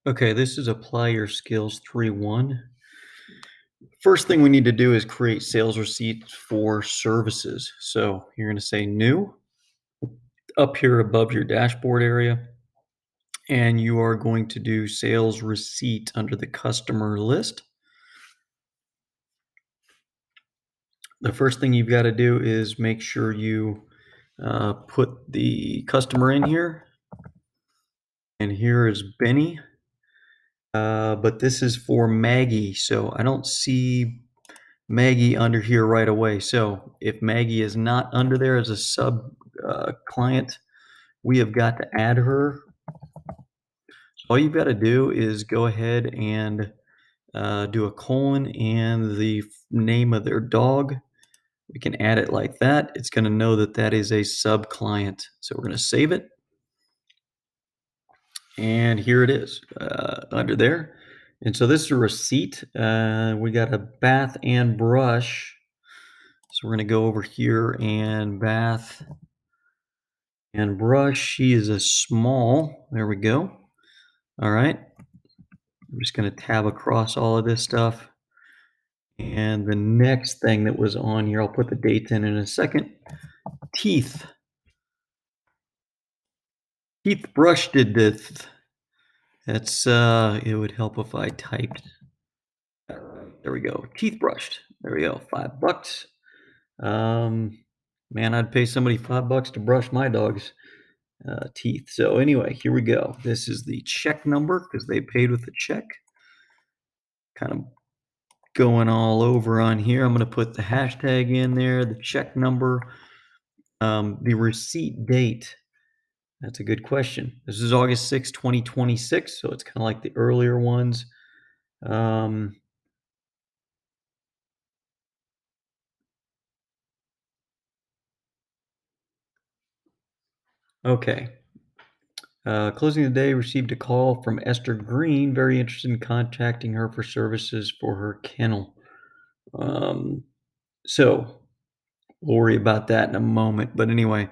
Okay, this is Apply Your Skills 3-1. First thing we need to do is create sales receipts for services. So you're going to say new up here above your dashboard area, and you are going to do sales receipt under the customer list. The first thing you've got to do is make sure you put the customer in here. And here is Benny. But this is for Maggie. So I don't see Maggie under here right away. So if Maggie is not under there as a sub client, we have got to add her. All you've got to do is go ahead and do a colon and the name of their dog. We can add it like that. It's going to know that that is a sub client. So we're going to save it. And here it is under there. And so this is a receipt. We got a bath and brush. So we're going to go over here and bath and brush. She is a small. There we go. All right. I'm just going to tab across all of this stuff. And the next thing that was on here, I'll put the dates in a second. Teeth. Teeth brush did this. That's it would help if I typed. There we go. Teeth brushed. There we go. $5. Um, man, I'd pay somebody $5 to brush my dog's teeth. So anyway, here we go. This is the check number because they paid with a check. Kind of going all over on here. I'm going to put the hashtag in there, the check number, the receipt date. That's a good question. This is August 6, 2026. So it's kind of like the earlier ones. Um, okay. Closing the day, received a call from Esther Green, very interested in contacting her for services for her kennel. Um, so we'll worry about that in a moment. But anyway,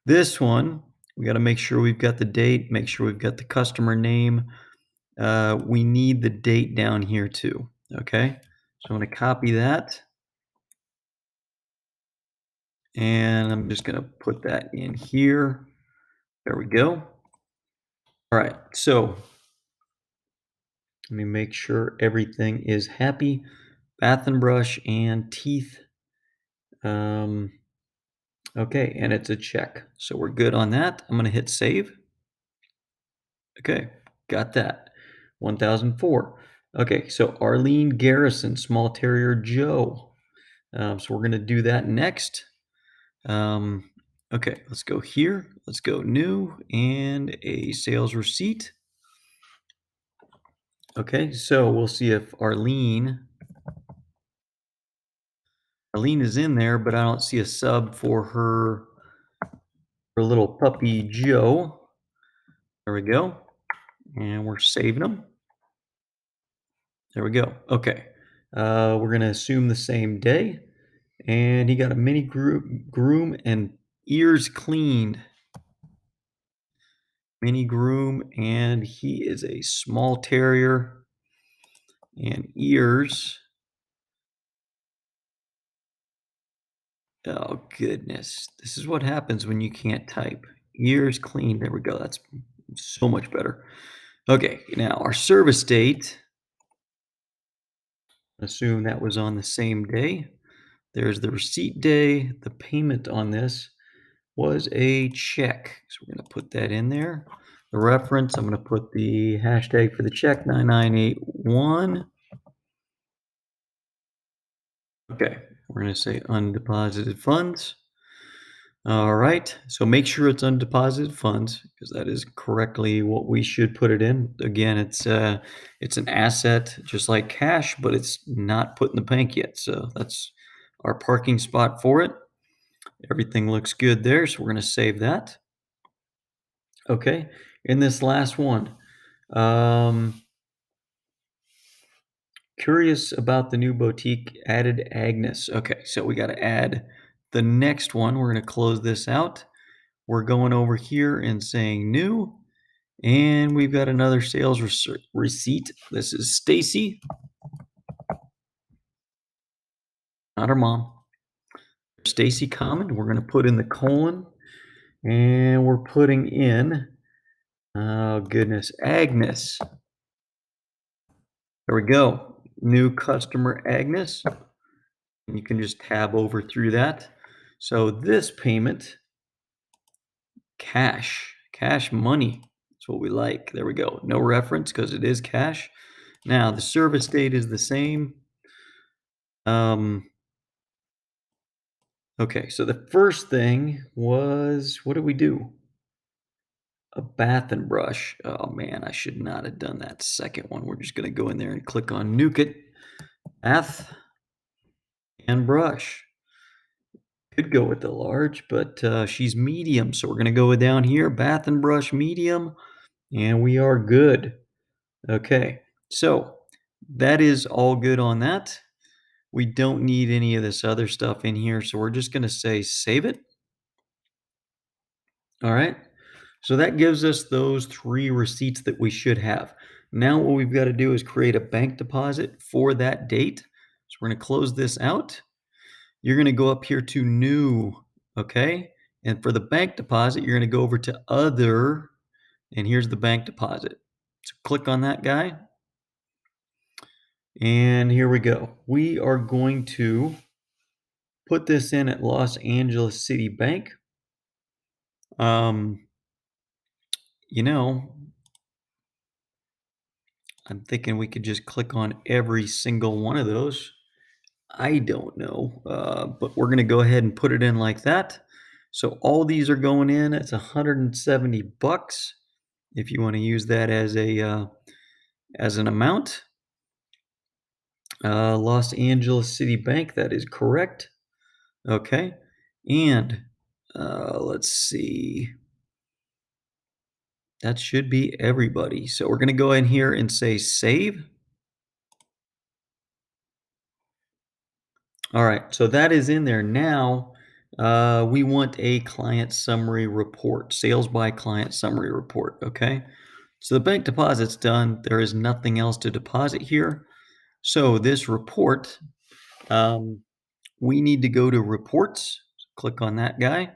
this one, we got to make sure we've got the date, make sure we've got the customer name. We need the date down here too. Okay. So I'm going to copy that. And I'm just going to put that in here. There we go. All right. So let me make sure everything is happy. Bath and brush and teeth. Um, okay, and it's a check. So we're good on that. I'm going to hit save. Okay, got that. 1004. Okay, so Arlene Garrison, small terrier Joe. So we're going to do that next. Okay, let's go here. Let's go new and a sales receipt. Okay, so we'll see if Arlene is in there, but I don't see a sub for her little puppy Joe. There we go. And we're saving them. There we go. Okay. We're going to assume the same day. And he got a mini groom and ears cleaned. Mini groom, and he is a small terrier and ears. Oh, goodness. This is what happens when you can't type. Ears clean. There we go. That's so much better. Okay, now our service date. Assume that was on the same day. There's the receipt day. The payment on this was a check. So we're going to put that in there. The reference, I'm going to put the hashtag for the check 9981. Okay, we're going to say undeposited funds. All right, so make sure it's undeposited funds because that is correctly what we should put it in. Again, it's an asset just like cash, but it's not put in the bank yet. So that's our parking spot for it. Everything looks good there, so we're going to save that. Okay, in this last one, um, curious about the new boutique added Agnes. Okay, so we got to add the next one. We're going to close this out. We're going over here and saying new, And we've got another sales receipt. This is Stacy, not her mom. Stacy Common. We're going to put in the colon, and we're putting in, oh goodness, Agnes. There we go. New customer Agnes. You can just tab over through that. So this payment, cash money. That's what we like. There we go. No reference because it is cash. Now the service date is the same. Okay, so the first thing was, what did we do? A bath and brush. Oh man, I should not have done that second one. We're just gonna go in there and click on Nuke It, bath and brush. Could go with the large, but she's medium, so we're gonna go down here, bath and brush medium, and we are good. Okay, so that is all good on that. We don't need any of this other stuff in here, so we're just gonna say save it. All right. So that gives us those 3 receipts that we should have. Now what we've got to do is create a bank deposit for that date. So we're going to close this out. You're going to go up here to new, okay? And for the bank deposit, you're going to go over to other, and here's the bank deposit. So click on that guy. And here we go. We are going to put this in at Los Angeles City Bank. Um, you know, I'm thinking we could just click on every single one of those. I don't know, but we're going to go ahead and put it in like that. So all these are going in. It's 170 bucks if you want to use that as an amount. Los Angeles City Bank, that is correct. Okay, and let's see. That should be everybody. So we're going to go in here and say save. All right, so that is in there. Now, we want a client summary report, sales by client summary report, okay? So the bank deposit's done. There is nothing else to deposit here. So this report, um, we need to go to reports, click on that guy.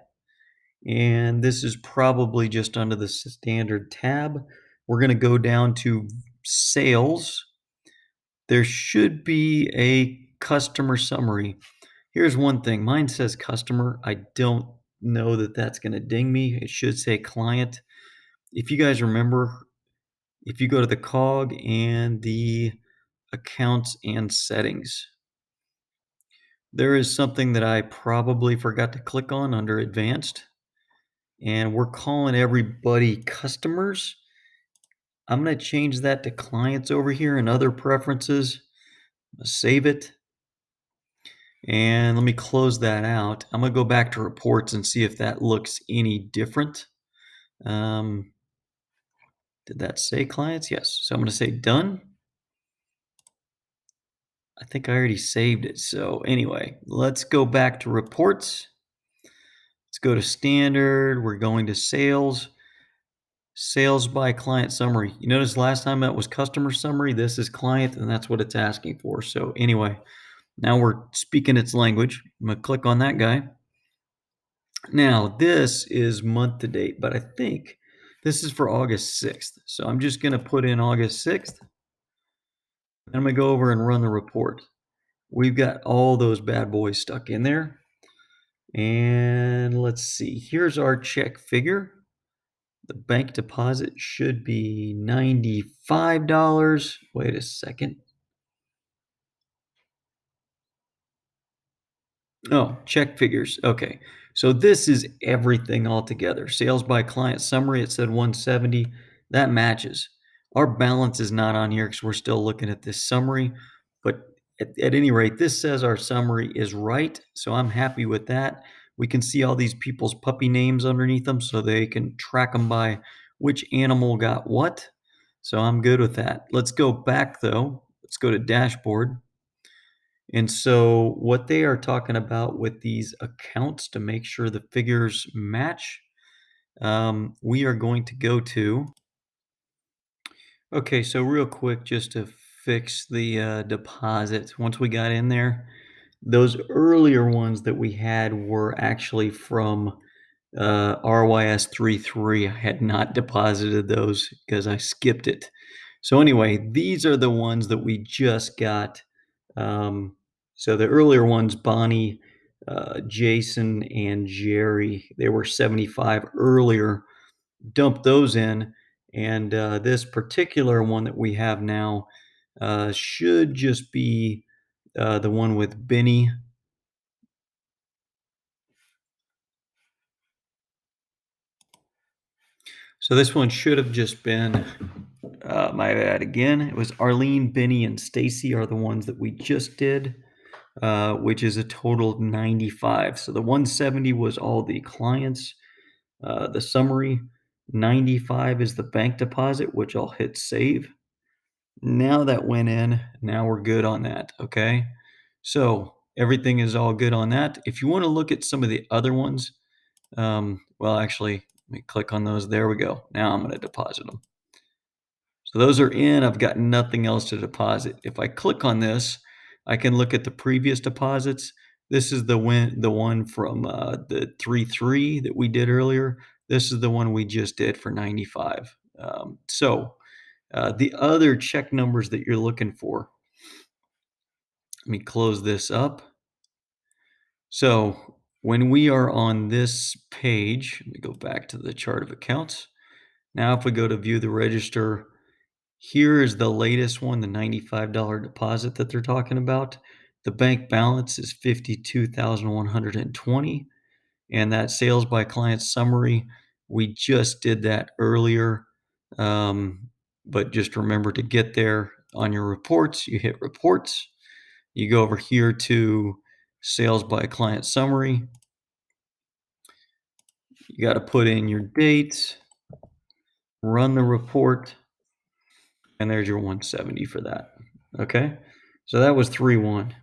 And this is probably just under the standard tab. We're going to go down to sales. There should be a customer summary. Here's one thing. Mine says customer. I don't know that that's going to ding me. It should say client. If you guys remember, if you go to the cog and the accounts and settings, there is something that I probably forgot to click on under advanced, and we're calling everybody customers. I'm going to change that to clients over here and other preferences. Save it. And let me close that out. I'm going to go back to reports and see if that looks any different. Did that say clients? Yes. So I'm going to say done. I think I already saved it. So anyway, let's go back to reports. Let's go to standard. We're going to sales. Sales by client summary. You notice last time that was customer summary. This is client, and that's what it's asking for. So anyway, now we're speaking its language. I'm going to click on that guy. Now, this is month to date, but I think this is for August 6th. So I'm just going to put in August 6th. I'm going to go over and run the report. We've got all those bad boys stuck in there. And let's see. Here's our check figure. The bank deposit should be $95. Wait a second. Oh, check figures. Okay. So this is everything all together. Sales by client summary, it said 170. That matches. Our balance is not on here because we're still looking at this summary. But at any rate, this says our summary is right. So I'm happy with that. We can see all these people's puppy names underneath them so they can track them by which animal got what. So I'm good with that. Let's go back though. Let's go to dashboard. And so, what they are talking about with these accounts to make sure the figures match, we are going to go to Okay, so real quick, just to fix the deposit. Once we got in there, those earlier ones that we had were actually from RYS 33. I had not deposited those because I skipped it. So anyway, these are the ones that we just got. Um, so the earlier ones, Bonnie, Jason, and Jerry, they were 75 earlier. Dump those in, and this particular one that we have now should just be the one with Benny. So this one should have just been, my bad again. It was Arlene, Benny, and Stacy are the ones that we just did, which is a total of 95. So the 170 was all the clients. The summary 95 is the bank deposit, which I'll hit save. Now that went in, now we're good on that. Okay. So everything is all good on that. If you want to look at some of the other ones, well, actually, let me click on those. There we go. Now I'm going to deposit them. So those are in. I've got nothing else to deposit. If I click on this, I can look at the previous deposits. This is the one from the 3-3 that we did earlier. This is the one we just did for 95. The other check numbers that you're looking for, let me close this up. So when we are on this page, let me go back to the chart of accounts. Now, if we go to view the register, here is the latest one, the $95 deposit that they're talking about. The bank balance is 52,120, and that sales by client summary, we just did that earlier. But just remember to get there on your reports, you hit reports, you go over here to sales by client summary. You got to put in your dates, run the report, and there's your 170 for that. Okay. So that was 3-1.